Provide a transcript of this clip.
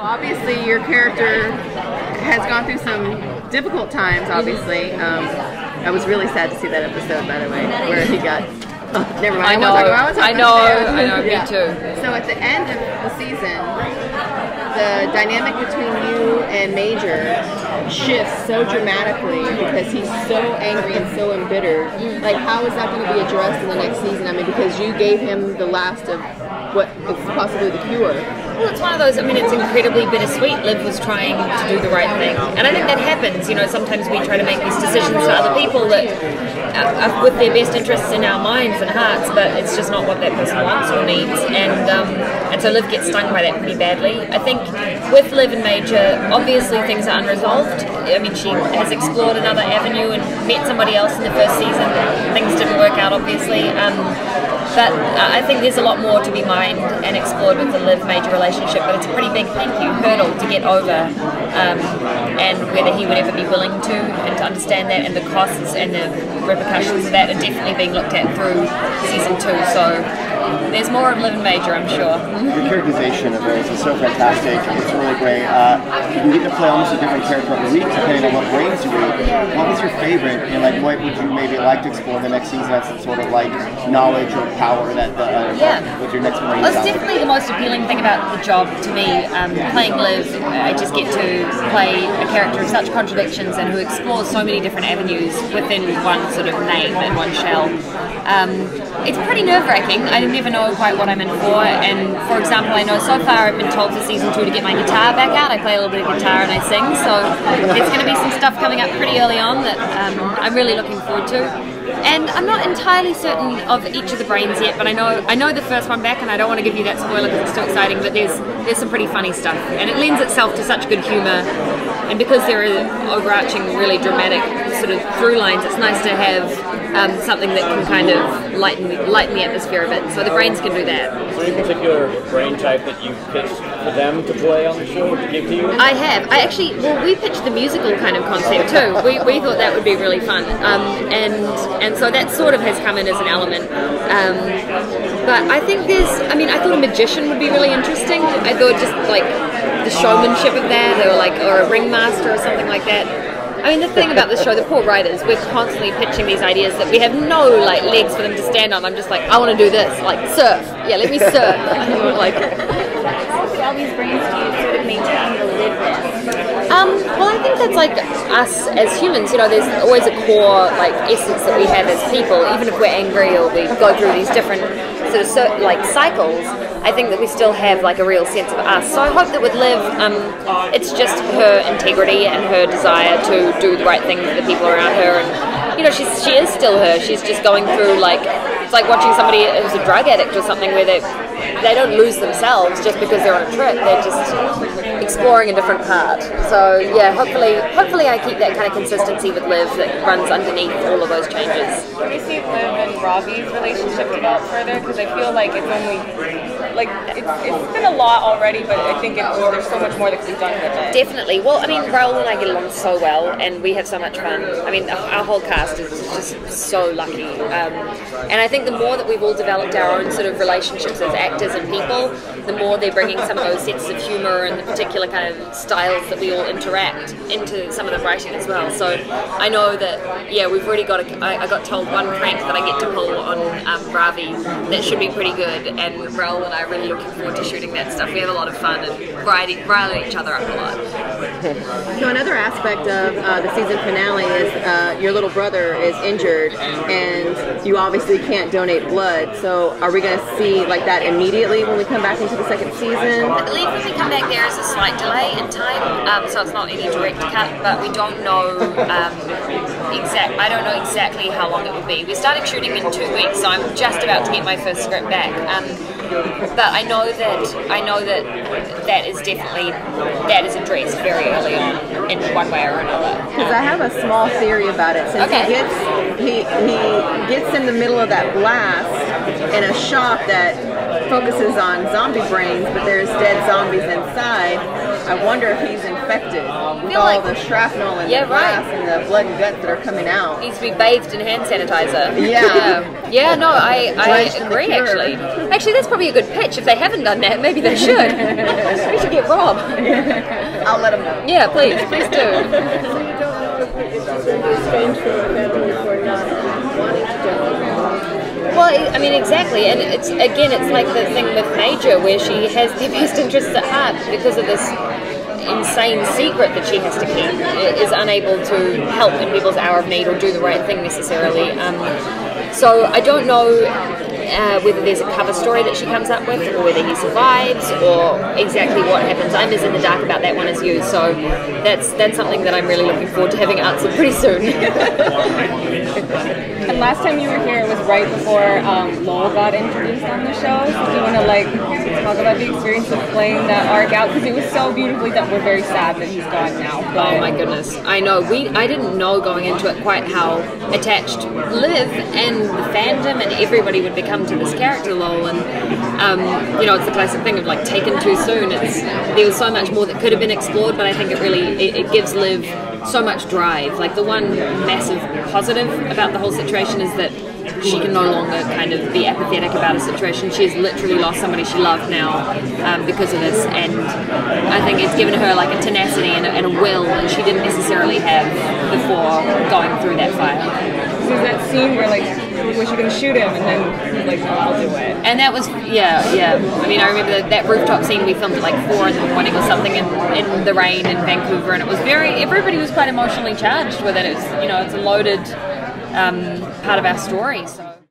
obviously your character has gone through some difficult times, obviously. I was really sad to see that episode, by the way, where he got... Oh, never mind. I know, me too. So at the end of the season, the dynamic between you and Major shifts so dramatically because he's so angry and so embittered. Like, how is that going to be addressed in the next season? I mean, because you gave him the last of what is possibly the cure. Well, it's one of those, I mean, it's incredibly bittersweet. Liv was trying to do the right thing. And I think that happens. You know, sometimes we try to make these decisions for other people that are with their best interests in our minds and hearts, but it's just not what that person wants or needs. And so Liv gets stung by that pretty badly. I think with Liv and Major, obviously things are unresolved. I mean, she has explored another avenue and met somebody else in the first season. Things didn't work out, obviously. But I think there's a lot more to be mined and explored with the Liv-Major relationship, but it's a pretty big, thank you, hurdle to get over, and whether he would ever be willing to, and to understand that, and the costs and the repercussions of that are definitely being looked at through season 2, so there's more of Liv and Major, I'm sure. Your characterization of Rose is so fantastic, it's really great. You get to play almost a different character every week, depending on what brains you read. What was your favorite, and like what would you maybe like to explore the next season? That's sort of like knowledge or power that with your next brain. Well, it's definitely the most appealing thing about the job to me. Playing Liv, I just get to play a character of such contradictions and who explores so many different avenues within one sort of name and one shell. It's pretty nerve-wracking. I never know quite what I'm in for, and for example, I know so far I've been told for season 2 to get my guitar back out. I play a little bit of guitar and I sing, so there's going to be some stuff coming up pretty early on that I'm really looking forward to. And I'm not entirely certain of each of the brains yet, but I know the first one back, and I don't want to give you that spoiler because it's too exciting, but there's some pretty funny stuff, and it lends itself to such good humour, and because there are overarching, really dramatic sort of through lines, it's nice to have something that can kind of lighten the atmosphere a bit, so the brains can do that. Is there any particular brain type that you pitched for them to play on the show, to give to you? I have. We pitched the musical kind of concept too. We thought that would be really fun, and so that sort of has come in as an element. But I think I thought a magician would be really interesting. I thought just like the showmanship of that, or a ringmaster or something like that. I mean, the thing about the show, the poor writers, we're constantly pitching these ideas that we have no like legs for them to stand on. I'm just like, I want to do this, like surf. Yeah, let me surf. Like, how with all these brains do you sort of maintain the liveness? Well, I think that's like us as humans. You know, there's always a core like essence that we have as people, even if we're angry or we go through these different sort of like cycles. I think that we still have like a real sense of us. So I hope that with Liv, it's just her integrity and her desire to do the right thing for the people around her. And you know, she is still her. She's just going through like, it's like watching somebody who's a drug addict or something where they don't lose themselves just because they're on a trip. They're just exploring a different part. So yeah, hopefully I keep that kind of consistency with Liv that runs underneath all of those changes. Can we see Liv and Robbie's relationship develop further? Because I feel like it's only it's been a lot already, but I think there's so much more that can be done with it. Definitely. Well, I mean, Raoul and I get along so well, and we have so much fun. I mean, our whole cast is just so lucky. And I think the more that we've all developed our own sort of relationships as actors and people, the more they're bringing some of those senses of humour and the particular kind of styles that we all interact into some of the writing as well. So I know that, yeah, we've already got I got told one prank that I get to pull on Ravi that should be pretty good, and Raoul and I are really looking forward to shooting that stuff. We have a lot of fun and riling each other up a lot. So another aspect of the season finale is your little brother is injured, and you obviously can't donate blood. So are we going to see like that immediately when we come back into the second season? I believe when we come back there is a slight delay in time, so it's not any direct cut, but we don't know I don't know exactly how long it will be. We're starting shooting in 2 weeks, so I'm just about to get my first script back. But I know that is definitely addressed very early on in one way or another. Because I have a small theory about it. Since he gets in the middle of that blast in a shop that focuses on zombie brains, but there's dead zombies inside. I wonder if he's infected with all like- the shrapnel and Yeah, the glass right. and the blood and guts that are coming out. Needs to be bathed in hand sanitizer. Yeah. Yeah, no, I Drenched in the agree, cure. actually. Actually, that's probably a good pitch. If they haven't done that, maybe they should. We should get Rob. I'll let him know. Yeah, please do. So you don't know if it's just going to be strange for the family for not wanting to donate. Well, I mean, exactly, and it's like the thing with Major, where she has their best interests at heart because of this insane secret that she has to keep, is unable to help in people's hour of need or do the right thing necessarily. So I don't know whether there's a cover story that she comes up with, or whether he survives, or exactly what happens. I'm as in the dark about that one as you, so that's something that I'm really looking forward to having answered pretty soon. And last time you were here, it was right before Lowell got introduced on the show. So do you want to talk about the experience of playing that arc out? Because it was so beautifully done. We're very sad that he's gone now. But Oh my goodness, I know. I didn't know going into it quite how attached Liv and the fandom and everybody would become to this character, Lowell. And it's the classic thing of like taken too soon. There was so much more that could have been explored, but I think it gives Liv so much drive. Like the one massive positive about the whole situation is that she can no longer kind of be apathetic about a situation. She has literally lost somebody she loved now because of this, and I think it's given her like a tenacity and a will that she didn't necessarily have before going through that fire. there's that scene where she can shoot him, and then he's like, I'll do it. And that was, yeah. I mean, I remember that rooftop scene we filmed at like 4 in the morning or something in the rain in Vancouver, and it was everybody was quite emotionally charged with it. It's a loaded part of our story. So.